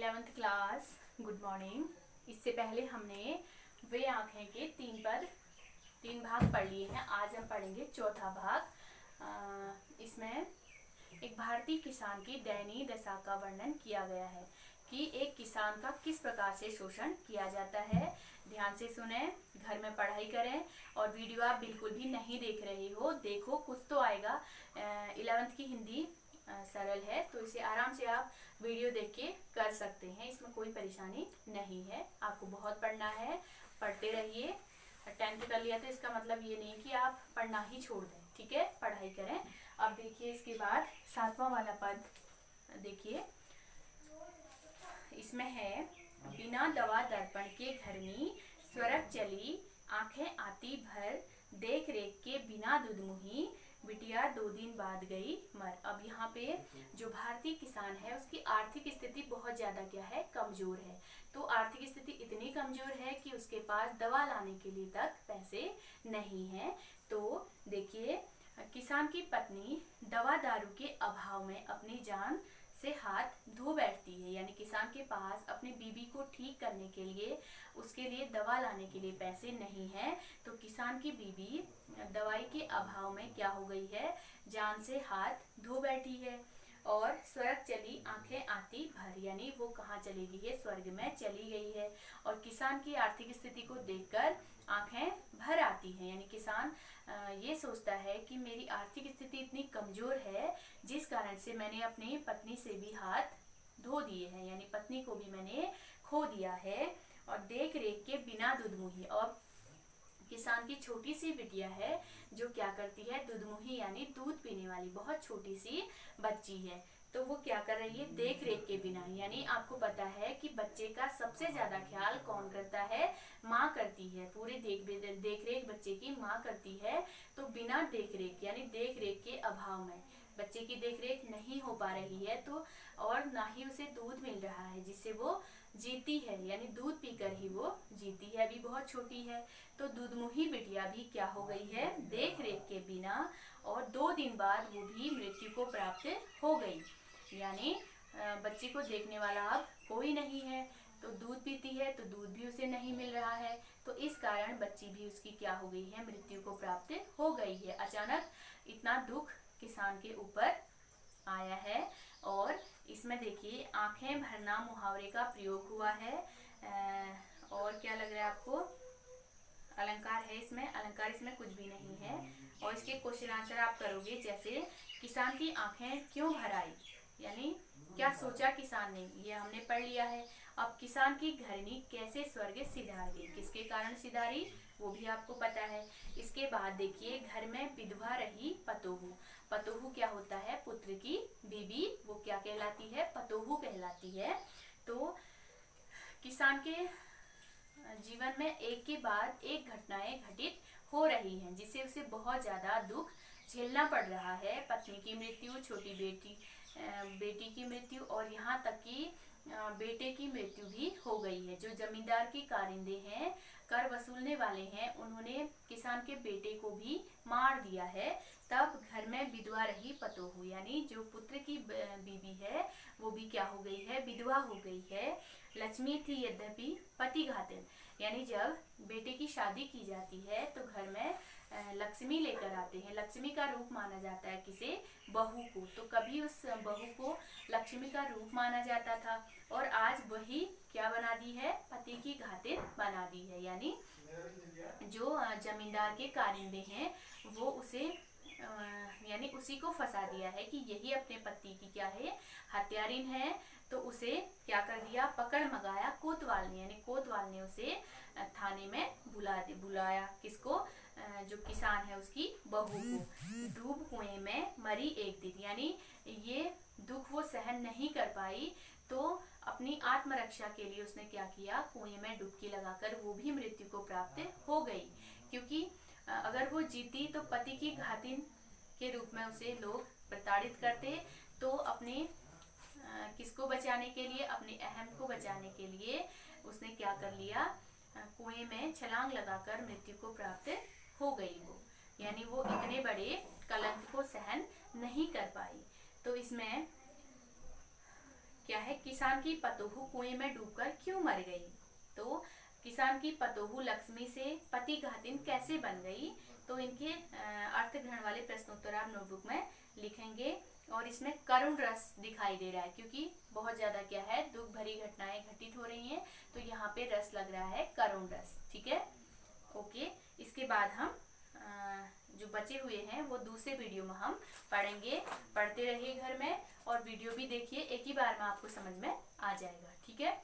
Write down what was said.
11th class, good morning. इससे पहले हमने वे आँखें के तीन भाग पढ़ लिए हैं। आज हम पढ़ेंगे चौथा भाग। इसमें एक भारतीय किसान की दयनीय दशा का वर्णन किया गया है कि एक किसान का किस प्रकार से शोषण किया जाता है। ध्यान से सुने, घर में पढ़ाई करें और वीडियो आप बिल्कुल भी नहीं देख रहे हो, देखो कुछ तो आएगा। 11th की हिंदी सरल है, तो इसे आराम से आप वीडियो देख के कर सकते हैं, इसमें कोई परेशानी नहीं है। आपको बहुत पढ़ना है, पढ़ते रहिए। 10th कर लिया तो इसका मतलब ये नहीं कि आप पढ़ना ही छोड़ दें, ठीक है, पढ़ाई करें। अब देखिए इसके बाद 7वां वाला पद देखिए, इसमें है बिना दवा दर्पण के घरनी, स्वर्ग चली आंखें आती भर, देख रेख के बिना दूध मुही, बिटिया 2 दिन बाद गई मर। अब यहाँ पे जो भारतीय किसान है उसकी आर्थिक स्थिति बहुत ज्यादा क्या है, कमजोर है। तो आर्थिक स्थिति इतनी कमजोर है कि उसके पास दवा लाने के लिए तक पैसे नहीं है। तो देखिए, किसान की पत्नी दवा दारू के अभाव में अपनी जान से हाथ धो बैठती है, यानी किसान के पास अपनी बीबी को ठीक करने के लिए, उसके लिए दवा लाने के लिए पैसे नहीं है। तो किसान की बीबी दवाई के अभाव में क्या हो गई है, जान से हाथ धो बैठी है। और स्वर्ग चली आंखें आती भर, यानी वो कहाँ चली गई है, स्वर्ग में चली गई है। और किसान की आर्थिक स्थिति को देखकर आंखें भर आती हैं, यानी किसान ये सोचता है कि मेरी आर्थिक स्थिति इतनी कमजोर है जिस कारण से मैंने अपनी पत्नी से भी हाथ धो दिए हैं, यानी पत्नी को भी मैंने खो दिया है। और देख रेख के बिना दुधमुही, और किसान की छोटी सी बिटिया है जो क्या करती है, दुधमुही यानी दूध पीने वाली बहुत छोटी सी बच्ची है। तो वो क्या कर रही है, देख रेख के बिना, यानी आपको पता है कि बच्चे का सबसे ज्यादा ख्याल कौन करता है, माँ करती है। पूरे देख रेख बच्चे की माँ करती है। तो बिना देख रेख यानी देख रेख के अभाव में बच्चे की देख रेख नहीं हो पा रही है, तो और ना ही उसे दूध मिल रहा है जिससे वो जीती है, यानी दूध पीकर ही वो जीती है, अभी बहुत छोटी है। तो दूधमुही बिटिया भी क्या हो गई है, देख रेख के बिना, और 2 दिन बाद वो भी मृत्यु को प्राप्त हो गई, यानी बच्ची को देखने वाला अब कोई नहीं है। तो दूध पीती है तो दूध भी उसे नहीं मिल रहा है, तो इस कारण बच्ची भी उसकी क्या हो गई है, मृत्यु को प्राप्त हो गई है। अचानक इतना दुख किसान के ऊपर आया है। और इसमें देखिए आंखें भरना मुहावरे का प्रयोग हुआ है। और क्या लग रहा है आपको, अलंकार है इसमें, अलंकार इसमें कुछ भी नहीं है। और इसके क्वेश्चन आंसर आप करोगे, जैसे किसान की आंखें क्यों भर आई, यानी क्या सोचा किसान ने, ये हमने पढ़ लिया है। अब किसान की घरनी कैसे स्वर्ग सिधार गई, किसके कारण सिधारी वो भी आपको पता है। इसके बाद देखिए, घर में विधवा रही पतोहू। पतोहू क्या होता है, पुत्र की बीबी, वो क्या कहलाती है, पतोहू कहलाती है। तो किसान के जीवन में एक के बाद एक घटनाएं घटित हो रही हैं जिससे उसे बहुत ज्यादा दुख झेलना पड़ रहा है। पत्नी की मृत्यु, छोटी बेटी की मृत्यु, और यहाँ तक कि बेटे की मृत्यु भी हो गई है। जो जमींदार के कारिंदे हैं, कर वसूलने वाले हैं, उन्होंने किसान के बेटे को भी मार दिया है। तब घर में विधवा रही पतोहू, यानी जो पुत्र की बीबी है वो भी क्या हो गई है, विधवा हो गई है। लक्ष्मी थी यद्यपि पति घातिन, यानी जब बेटे की शादी की जाती है तो घर में लक्ष्मी लेकर आते हैं। लक्ष्मी का रूप माना जाता है किसे, बहू को। तो कभी उस बहू को लक्ष्मी का रूप माना जाता था, और आज वही क्या बना दी है, पति की घातिन बना दी है। यानी जो जमींदार के कारिंदे हैं वो उसे यानी उसी को फंसा दिया है कि यही अपने पति की क्या है, हत्यारिन है। तो उसे क्या कर दिया, पकड़ मंगाया कोतवाल ने, यानी कोतवाल ने उसे थाने में बुलाया किसको, जो किसान है उसकी बहू को। डूब कुएं में मरी एक दिन, यानी ये दुख वो सहन नहीं कर पाई, तो अपनी आत्मरक्षा के लिए उसने क्या किया, कुएं में डुबकी लगाकर वो भी मृत्यु को प्राप्त हो गई। क्योंकि अगर वो जीती तो पति की घातिन के रूप में उसे लोग प्रताड़ित करते, तो अपने किसको बचाने के लिए, अपने अहम को बचाने के लिए उसने क्या कर लिया, कुएं में छलांग लगाकर मृत्यु को प्राप्त हो गई वो, यानी वो इतने बड़े कलंक को सहन नहीं कर पाई। तो इसमें क्या है, किसान की पतोहू कुएं में डूबकर क्यों मर गई। तो किसान की पतोहू लक्ष्मी से पति घातिन कैसे बन गई। तो इनके अर्थ ग्रहण वाले प्रश्नोत्तर आप नोटबुक में लिखेंगे। और इसमें करुण रस दिखाई दे रहा है क्योंकि बहुत ज्यादा क्या है, दुख भरी घटनाएं घटित हो रही हैं, तो यहाँ पे रस लग रहा है करुण रस। ठीक है, ओके। इसके बाद हम जो बचे हुए हैं वो दूसरे वीडियो में हम पढ़ेंगे। पढ़ते रहिए घर में और वीडियो भी देखिए, एक ही बार में आपको समझ में आ जाएगा। ठीक है।